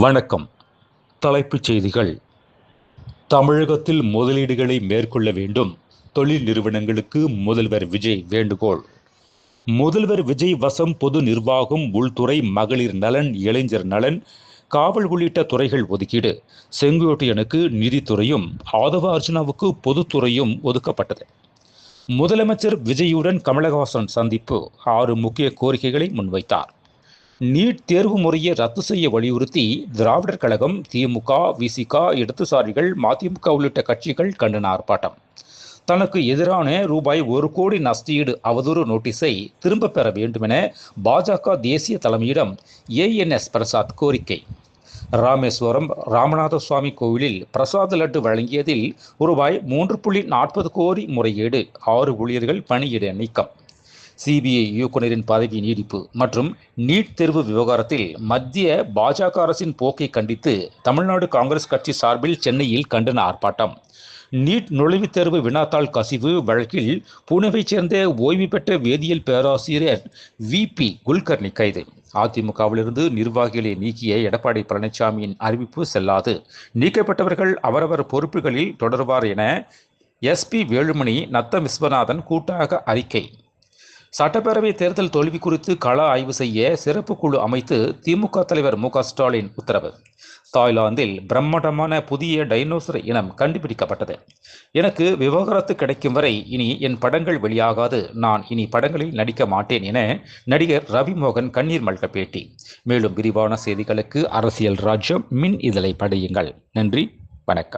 வணக்கம். தலைப்புச் செய்திகள். தமிழகத்தில் முதலீடுகளை மேற்கொள்ள வேண்டும். தொழில் நிறுவனங்களுக்கு முதல்வர் விஜய் வேண்டுகோள். முதல்வர் விஜய் வசம் பொது நிர்வாகம், உள்துறை, மகளிர் நலன், இளைஞர் நலன், காவல் உள்ளிட்ட துறைகள் ஒதுக்கீடு. செங்கோட்டையனுக்கு நிதித்துறையும், ஆதவ அர்ஜுனாவுக்கு பொதுத்துறையும் ஒதுக்கப்பட்டது. முதலமைச்சர் விஜயுடன் கமலஹாசன் சந்திப்பு. 6 முக்கிய கோரிக்கைகளை முன்வைத்தார். நீட் தேர்வு முறையை ரத்து செய்ய வலியுறுத்தி திராவிடர் கழகம், திமுக, விசிக, இடதுசாரிகள், மதிமுக உள்ளிட்ட கட்சிகள் கண்டன ஆர்ப்பாட்டம். தனக்கு எதிரான ரூபாய் 1 கோடி நஷ்டஈடு அவதூறு நோட்டீஸை திரும்ப பெற வேண்டுமென பாஜக தேசிய தலைமையிடம் ANS பிரசாத் கோரிக்கை. ராமேஸ்வரம் ராமநாத சுவாமி கோவிலில் பிரசாத லட்டு வழங்கியதில் ரூபாய் 3.40 கோடி முறைகேடு. 6 ஊழியர்கள் பணியிட நீக்கம். CBI இயக்குநரின் பதவி நீடிப்பு மற்றும் நீட் தேர்வு விவகாரத்தில் மத்திய பாஜக அரசின் போக்கை கண்டித்து தமிழ்நாடு காங்கிரஸ் கட்சி சார்பில் சென்னையில் கண்டன ஆர்ப்பாட்டம். நீட் நுழைவுத் தேர்வு வினாத்தாள் கசிவு வழக்கில் புனேவைச் சேர்ந்த ஓய்வு பெற்ற வேதியியல் பேராசிரியர் VP குல்கர்னி கைது. அதிமுகவிலிருந்து நிர்வாகிகளை நீக்கிய எடப்பாடி பழனிசாமியின் அறிவிப்பு செல்லாது. நீக்கப்பட்டவர்கள் அவரவர் பொறுப்புகளில் தொடர்வார் என SP வேலுமணி, நத்தம் விஸ்வநாதன் கூட்டாக அறிக்கை. சட்டப்பேரவை தேர்தல் தோல்வி குறித்து கள ஆய்வு செய்ய சிறப்பு குழு அமைத்து திமுக தலைவர் MK ஸ்டாலின் உத்தரவு. தாய்லாந்தில் பிரம்மாண்டமான புதிய டைனோசர் இனம் கண்டுபிடிக்கப்பட்டது. எனக்கு விவாகரத்து கிடைக்கும் வரை இனி என் படங்கள் வெளியாகாது. நான் இனி படங்களில் நடிக்க மாட்டேன் என நடிகர் ரவி மோகன் கண்ணீர் மல்க பேட்டி. மேலும் விரிவான செய்திகளுக்கு அரசியல் ராஜ்யம் மின் இதழை படியுங்கள். நன்றி, வணக்கம்.